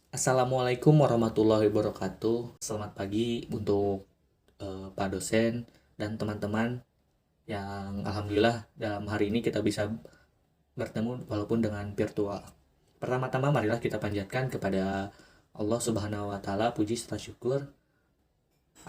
Assalamualaikum warahmatullahi wabarakatuh. Selamat pagi untuk Pak dosen dan teman-teman yang alhamdulillah dalam hari ini kita bisa bertemu walaupun dengan virtual. Pertama-tama marilah kita panjatkan kepada Allah Subhanahu wa taala puji serta syukur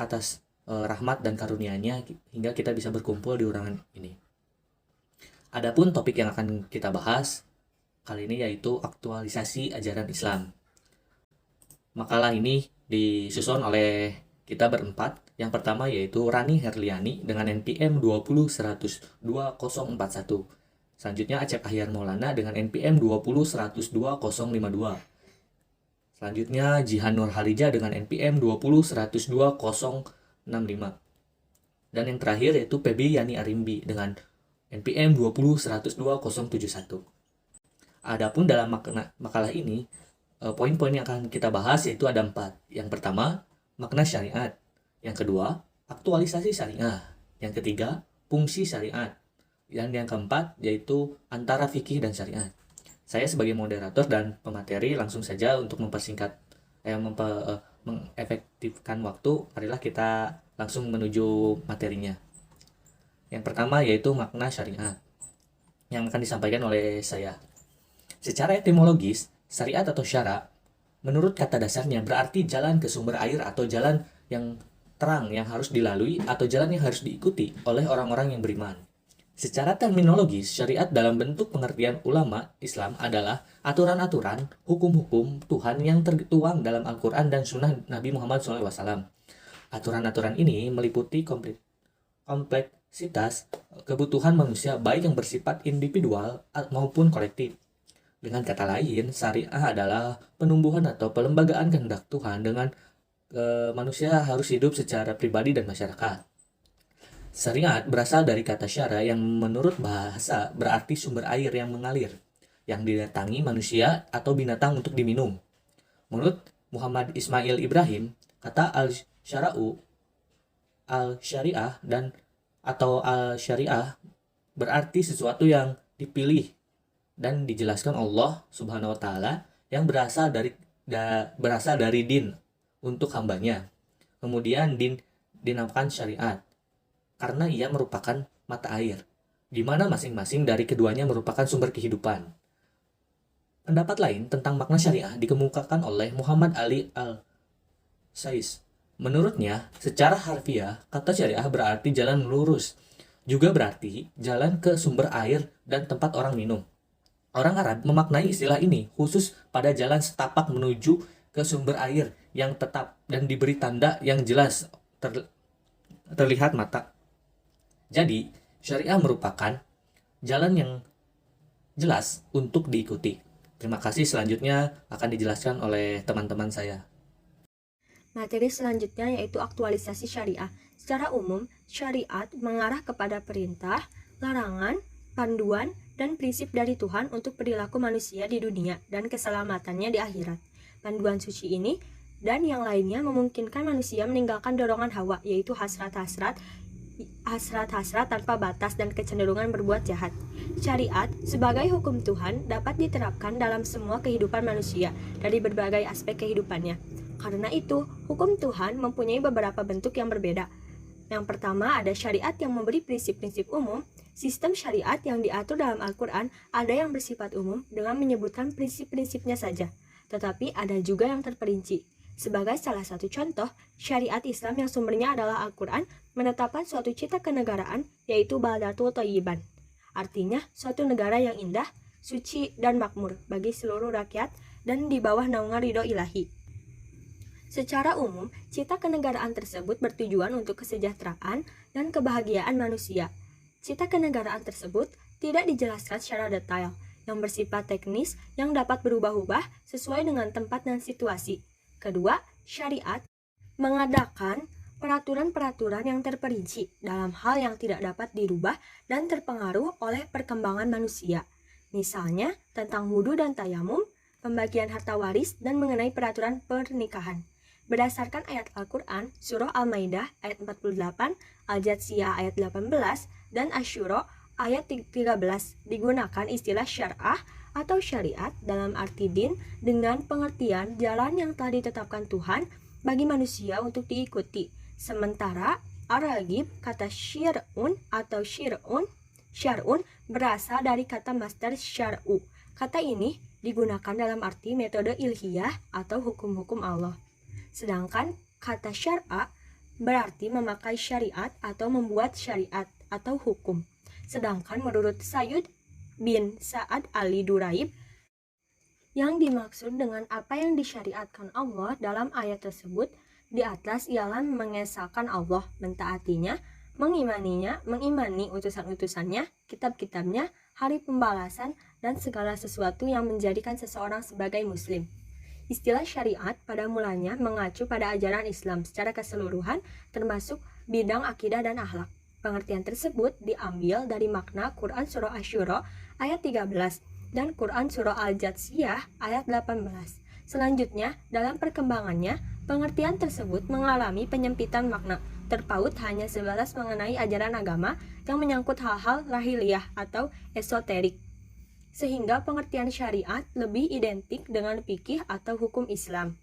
atas rahmat dan karunia-Nya hingga kita bisa berkumpul di ruangan ini. Adapun topik yang akan kita bahas kali ini yaitu aktualisasi ajaran Islam. Makalah ini disusun oleh kita berempat. Yang pertama yaitu Rani Herliani dengan NPM 20102.041. Selanjutnya Acep Ahyar Maulana dengan NPM 20102.052. Selanjutnya Jihan Nur Halija dengan NPM 20102.065. Dan yang terakhir yaitu PB Yani Arimbi dengan NPM 20102.071. Adapun dalam makalah ini poin-poin yang akan kita bahas yaitu ada 4. Yang pertama, makna syariat. Yang kedua, aktualisasi syariah. Yang ketiga, fungsi syariat. Dan yang keempat, yaitu antara fikih dan syariat. Saya sebagai moderator dan pemateri langsung saja untuk mempersingkat, mengefektifkan waktu, marilah kita langsung menuju materinya. Yang pertama yaitu makna syariat yang akan disampaikan oleh saya. Secara etimologis, syariat atau syara, menurut kata dasarnya berarti jalan ke sumber air atau jalan yang terang yang harus dilalui atau jalan yang harus diikuti oleh orang-orang yang beriman. Secara terminologis, syariat dalam bentuk pengertian ulama Islam adalah aturan-aturan, hukum-hukum Tuhan yang tertuang dalam Al-Quran dan Sunnah Nabi Muhammad SAW. Aturan-aturan ini meliputi kompleksitas kebutuhan manusia baik yang bersifat individual maupun kolektif. Dengan kata lain, syariah adalah penumbuhan atau pelembagaan kehendak Tuhan dengan manusia harus hidup secara pribadi dan masyarakat. Syariat berasal dari kata syara yang menurut bahasa berarti sumber air yang mengalir, yang didatangi manusia atau binatang untuk diminum. Menurut Muhammad Ismail Ibrahim, kata al-syara'u, al-syariah dan atau al-syariah berarti sesuatu yang dipilih dan dijelaskan Allah Subhanahu wa taala yang berasal dari din untuk hambanya. Kemudian din dinamakan syariat karena ia merupakan mata air, di mana masing-masing dari keduanya merupakan sumber kehidupan. Pendapat lain tentang makna syariah dikemukakan oleh Muhammad Ali Al-Sais. Menurutnya, secara harfiah, kata syariah berarti jalan lurus, juga berarti jalan ke sumber air dan tempat orang minum. Orang Arab memaknai istilah ini khusus pada jalan setapak menuju ke sumber air yang tetap dan diberi tanda yang jelas terlihat mata. Jadi, syariah merupakan jalan yang jelas untuk diikuti. Terima kasih, selanjutnya akan dijelaskan oleh teman-teman saya. Materi selanjutnya yaitu aktualisasi syariah. Secara umum, syariat mengarah kepada perintah, larangan, panduan, dan prinsip dari Tuhan untuk perilaku manusia di dunia dan keselamatannya di akhirat. Panduan suci ini dan yang lainnya memungkinkan manusia meninggalkan dorongan hawa, yaitu hasrat-hasrat tanpa batas dan kecenderungan berbuat jahat. Syariat sebagai hukum Tuhan dapat diterapkan dalam semua kehidupan manusia dari berbagai aspek kehidupannya. Karena itu, hukum Tuhan mempunyai beberapa bentuk yang berbeda. Yang pertama ada syariat yang memberi prinsip-prinsip umum. Sistem syariat yang diatur dalam Al-Quran ada yang bersifat umum dengan menyebutkan prinsip-prinsipnya saja, tetapi ada juga yang terperinci. Sebagai salah satu contoh, syariat Islam yang sumbernya adalah Al-Quran menetapkan suatu cita kenegaraan, yaitu Baldatul Thayyiban. Artinya, suatu negara yang indah, suci, dan makmur bagi seluruh rakyat dan di bawah naungan ridho ilahi. Secara umum, cita kenegaraan tersebut bertujuan untuk kesejahteraan dan kebahagiaan manusia. Cita kenegaraan tersebut tidak dijelaskan secara detail, yang bersifat teknis yang dapat berubah-ubah sesuai dengan tempat dan situasi. Kedua, syariat mengadakan peraturan-peraturan yang terperinci dalam hal yang tidak dapat dirubah dan terpengaruh oleh perkembangan manusia. Misalnya, tentang wudu dan tayamum, pembagian harta waris, dan mengenai peraturan pernikahan. Berdasarkan ayat Al-Quran, Surah Al-Maidah ayat 48, Al-Jathiyah ayat 18, dan Asy-Syura ayat 13 digunakan istilah syar'ah atau syariat dalam arti din dengan pengertian jalan yang telah ditetapkan Tuhan bagi manusia untuk diikuti. Sementara Ar-Raghib, kata syir'un atau syar'un berasal dari kata masdar syar'u. Kata ini digunakan dalam arti metode ilhiyah atau hukum-hukum Allah. Sedangkan kata syar'a berarti memakai syariat atau membuat syariat atau hukum. Sedangkan menurut Sayyid bin Sa'ad Ali Duraib, yang dimaksud dengan apa yang disyariatkan Allah dalam ayat tersebut di atas ialah mengesahkan Allah, mentaatinya, mengimani utusan-utusannya, kitab-kitabnya, hari pembalasan, dan segala sesuatu yang menjadikan seseorang sebagai muslim. Istilah syariat pada mulanya mengacu pada ajaran Islam secara keseluruhan, termasuk bidang akidah dan akhlak. Pengertian tersebut diambil dari makna Quran Surah Asy-Syura ayat 13 dan Quran Surah Al-Jathiyah ayat 18. Selanjutnya, dalam perkembangannya, pengertian tersebut mengalami penyempitan makna, terpaut hanya sebatas mengenai ajaran agama yang menyangkut hal-hal lahiriah atau esoterik, sehingga pengertian syariat lebih identik dengan fikih atau hukum Islam.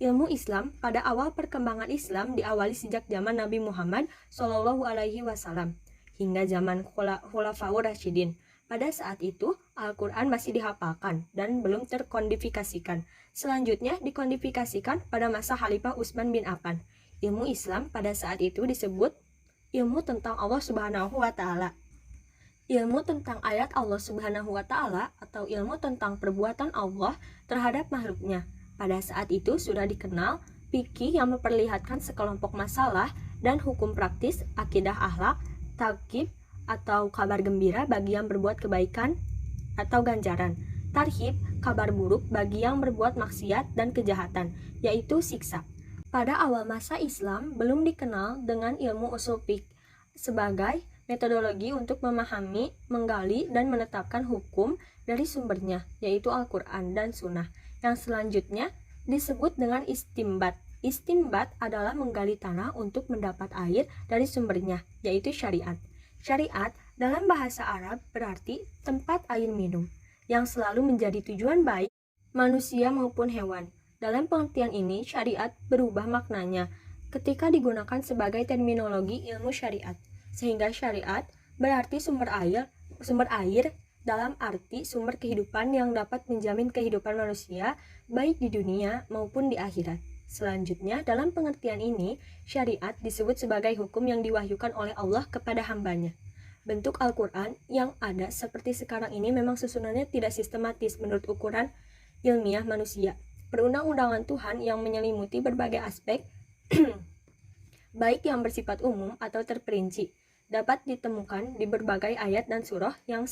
Ilmu Islam pada awal perkembangan Islam diawali sejak zaman Nabi Muhammad SAW hingga zaman Khulafaur Rasyidin. Pada saat itu, Al-Quran masih dihafalkan dan belum terkodifikasikan. Selanjutnya dikodifikasikan pada masa Khalifah Utsman bin Affan. Ilmu Islam pada saat itu disebut ilmu tentang Allah Subhanahu wa Ta'ala. Ilmu tentang ayat Allah Subhanahu wa Ta'ala atau ilmu tentang perbuatan Allah terhadap makhluknya. Pada saat itu sudah dikenal fikih yang memperlihatkan sekelompok masalah dan hukum praktis, akidah akhlak, taqib atau kabar gembira bagi yang berbuat kebaikan atau ganjaran, tarhib, kabar buruk bagi yang berbuat maksiat dan kejahatan, yaitu siksa. Pada awal masa Islam belum dikenal dengan ilmu usul fiqh sebagai metodologi untuk memahami, menggali, dan menetapkan hukum dari sumbernya, yaitu Al-Quran dan Sunnah, yang selanjutnya disebut dengan istimbat. Istimbat adalah menggali tanah untuk mendapat air dari sumbernya, yaitu syariat. Syariat dalam bahasa Arab berarti tempat air minum, yang selalu menjadi tujuan baik manusia maupun hewan. Dalam pengertian ini, syariat berubah maknanya ketika digunakan sebagai terminologi ilmu syariat, sehingga syariat berarti sumber air dalam arti sumber kehidupan yang dapat menjamin kehidupan manusia baik di dunia maupun di akhirat. Selanjutnya, dalam pengertian ini, syariat disebut sebagai hukum yang diwahyukan oleh Allah kepada hambanya. Bentuk Al-Quran yang ada seperti sekarang ini memang susunannya tidak sistematis menurut ukuran ilmiah manusia. Perundang-undangan Tuhan yang menyelimuti berbagai aspek, baik yang bersifat umum atau terperinci, dapat ditemukan di berbagai ayat dan surah yang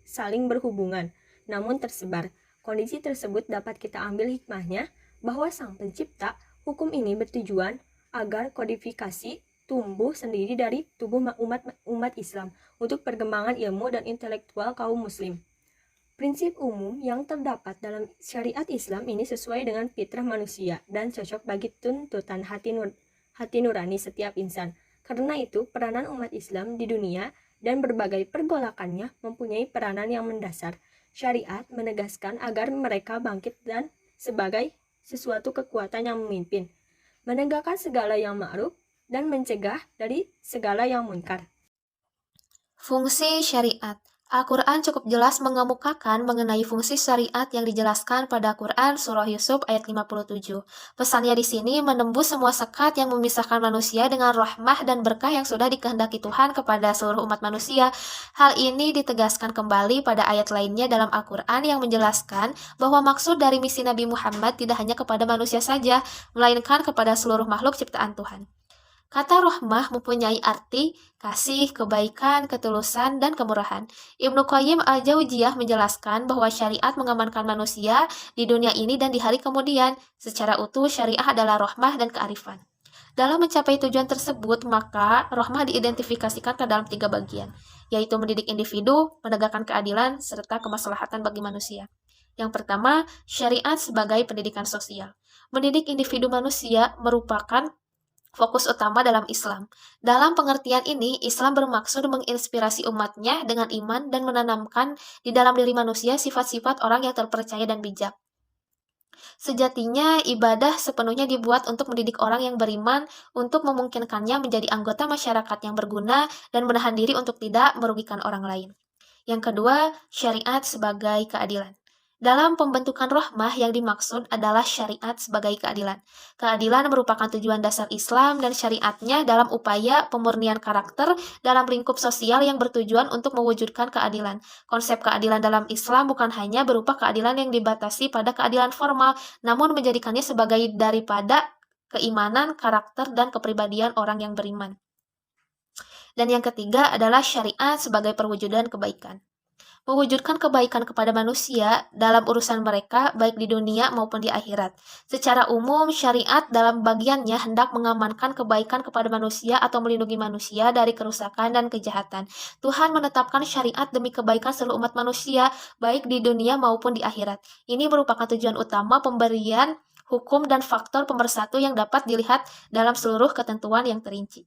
saling berhubungan, namun tersebar. Kondisi tersebut dapat kita ambil hikmahnya bahwa Sang Pencipta hukum ini bertujuan agar kodifikasi tumbuh sendiri dari tubuh umat Islam untuk perkembangan ilmu dan intelektual kaum muslim. Prinsip umum yang terdapat dalam syariat Islam ini sesuai dengan fitrah manusia dan cocok bagi tuntutan hati nurani setiap insan. Karena itu, peranan umat Islam di dunia dan berbagai pergolakannya mempunyai peranan yang mendasar. Syariat menegaskan agar mereka bangkit dan sebagai sesuatu kekuatan yang memimpin, menegakkan segala yang ma'ruf dan mencegah dari segala yang munkar. Fungsi syariat. Al-Quran cukup jelas mengemukakan mengenai fungsi syariat yang dijelaskan pada Quran Surah Yusuf ayat 57. Pesannya di sini menembus semua sekat yang memisahkan manusia dengan rahmah dan berkah yang sudah dikehendaki Tuhan kepada seluruh umat manusia. Hal ini ditegaskan kembali pada ayat lainnya dalam Al-Quran yang menjelaskan bahwa maksud dari misi Nabi Muhammad tidak hanya kepada manusia saja, melainkan kepada seluruh makhluk ciptaan Tuhan. Kata rahmah mempunyai arti kasih, kebaikan, ketulusan, dan kemurahan. Ibnu Qayyim Al-Jauziyah menjelaskan bahwa syariat mengamankan manusia di dunia ini dan di hari kemudian. Secara utuh, syariah adalah rahmah dan kearifan. Dalam mencapai tujuan tersebut, maka rahmah diidentifikasikan ke dalam 3 bagian, yaitu mendidik individu, menegakkan keadilan, serta kemaslahatan bagi manusia. Yang pertama, syariat sebagai pendidikan sosial. Mendidik individu manusia merupakan fokus utama dalam Islam. Dalam pengertian ini, Islam bermaksud menginspirasi umatnya dengan iman dan menanamkan di dalam diri manusia sifat-sifat orang yang terpercaya dan bijak. Sejatinya, ibadah sepenuhnya dibuat untuk mendidik orang yang beriman untuk memungkinkannya menjadi anggota masyarakat yang berguna dan menahan diri untuk tidak merugikan orang lain. Yang kedua, syariat sebagai keadilan. Dalam pembentukan rohmah yang dimaksud adalah syariat sebagai keadilan. Keadilan merupakan tujuan dasar Islam dan syariatnya dalam upaya pemurnian karakter dalam lingkup sosial yang bertujuan untuk mewujudkan keadilan. Konsep keadilan dalam Islam bukan hanya berupa keadilan yang dibatasi pada keadilan formal, namun menjadikannya sebagai daripada keimanan, karakter, dan kepribadian orang yang beriman. Dan yang ketiga adalah syariat sebagai perwujudan kebaikan. Mewujudkan kebaikan kepada manusia dalam urusan mereka, baik di dunia maupun di akhirat. Secara umum, syariat dalam bagiannya hendak mengamankan kebaikan kepada manusia atau melindungi manusia dari kerusakan dan kejahatan. Tuhan menetapkan syariat demi kebaikan seluruh umat manusia, baik di dunia maupun di akhirat. Ini merupakan tujuan utama pemberian hukum dan faktor pemersatu yang dapat dilihat dalam seluruh ketentuan yang terinci.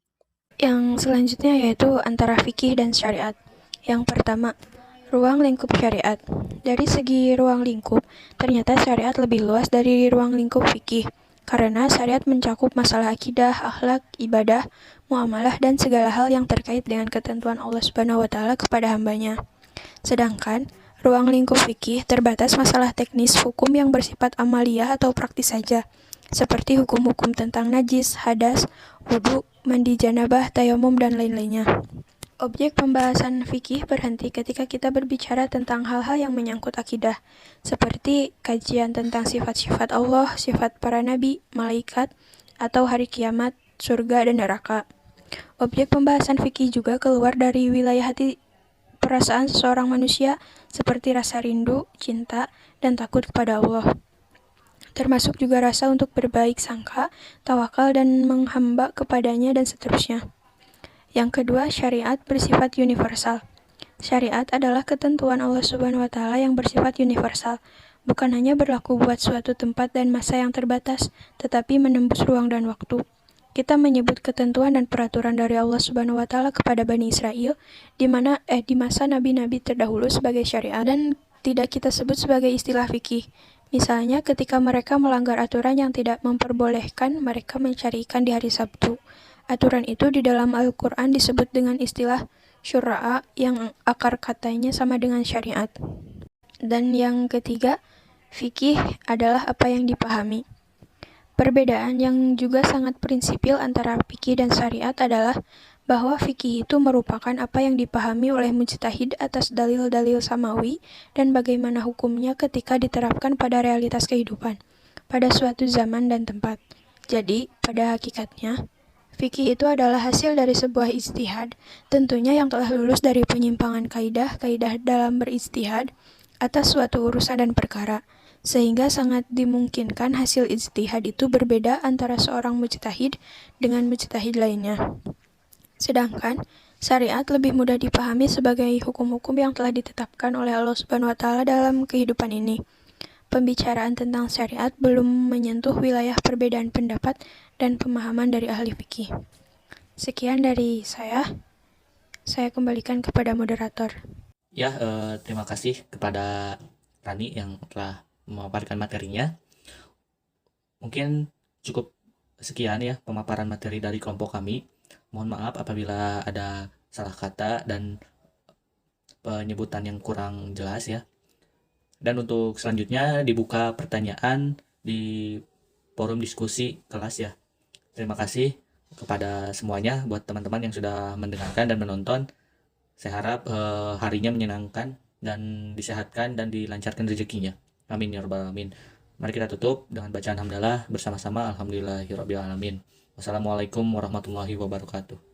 Yang selanjutnya yaitu antara fikih dan syariat. Yang pertama, ruang lingkup syariat. Dari segi ruang lingkup, ternyata syariat lebih luas dari ruang lingkup fikih, karena syariat mencakup masalah akidah, akhlak, ibadah, muamalah, dan segala hal yang terkait dengan ketentuan Allah Subhanahu wa Ta'ala kepada hambanya. Sedangkan, ruang lingkup fikih terbatas masalah teknis hukum yang bersifat amaliyah atau praktis saja, seperti hukum-hukum tentang najis, hadas, wudhu, mandi janabah, tayamum, dan lain-lainnya. Objek pembahasan fikih berhenti ketika kita berbicara tentang hal-hal yang menyangkut akidah, seperti kajian tentang sifat-sifat Allah, sifat para nabi, malaikat, atau hari kiamat, surga, dan neraka. Objek pembahasan fikih juga keluar dari wilayah hati perasaan seseorang manusia, seperti rasa rindu, cinta, dan takut kepada Allah. Termasuk juga rasa untuk berbaik sangka, tawakal, dan menghamba kepadanya, dan seterusnya. Yang kedua, syariat bersifat universal. Syariat adalah ketentuan Allah Subhanahu wa Ta'ala yang bersifat universal, bukan hanya berlaku buat suatu tempat dan masa yang terbatas, tetapi menembus ruang dan waktu. Kita menyebut ketentuan dan peraturan dari Allah Subhanahu wa Ta'ala kepada Bani Israel di masa nabi-nabi terdahulu sebagai syariat dan tidak kita sebut sebagai istilah fikih. Misalnya ketika mereka melanggar aturan yang tidak memperbolehkan mereka mencari ikan di hari Sabtu. Aturan itu di dalam Al-Quran disebut dengan istilah syura'a yang akar katanya sama dengan syariat. Dan yang ketiga, fikih adalah apa yang dipahami. Perbedaan yang juga sangat prinsipil antara fikih dan syariat adalah bahwa fikih itu merupakan apa yang dipahami oleh mujtahid atas dalil-dalil samawi dan bagaimana hukumnya ketika diterapkan pada realitas kehidupan, pada suatu zaman dan tempat. Jadi, pada hakikatnya, fikih itu adalah hasil dari sebuah ijtihad, tentunya yang telah lulus dari penyimpangan kaidah dalam berijtihad atas suatu urusan dan perkara, sehingga sangat dimungkinkan hasil ijtihad itu berbeda antara seorang mujtahid dengan mujtahid lainnya. Sedangkan, syariat lebih mudah dipahami sebagai hukum-hukum yang telah ditetapkan oleh Allah Subhanahu wa Ta'ala dalam kehidupan ini. Pembicaraan tentang syariat belum menyentuh wilayah perbedaan pendapat dan pemahaman dari ahli fikih. Sekian dari saya kembalikan kepada moderator. Ya, terima kasih kepada Rani yang telah memaparkan materinya. Mungkin cukup sekian ya pemaparan materi dari kelompok kami. Mohon maaf apabila ada salah kata dan penyebutan yang kurang jelas ya. Dan untuk selanjutnya dibuka pertanyaan di forum diskusi kelas ya. Terima kasih kepada semuanya buat teman-teman yang sudah mendengarkan dan menonton. Saya harap harinya menyenangkan dan disehatkan dan dilancarkan rezekinya. Amin ya rabbal alamin. Mari kita tutup dengan bacaan hamdalah bersama-sama alhamdulillahirabbil alamin. Wassalamualaikum warahmatullahi wabarakatuh.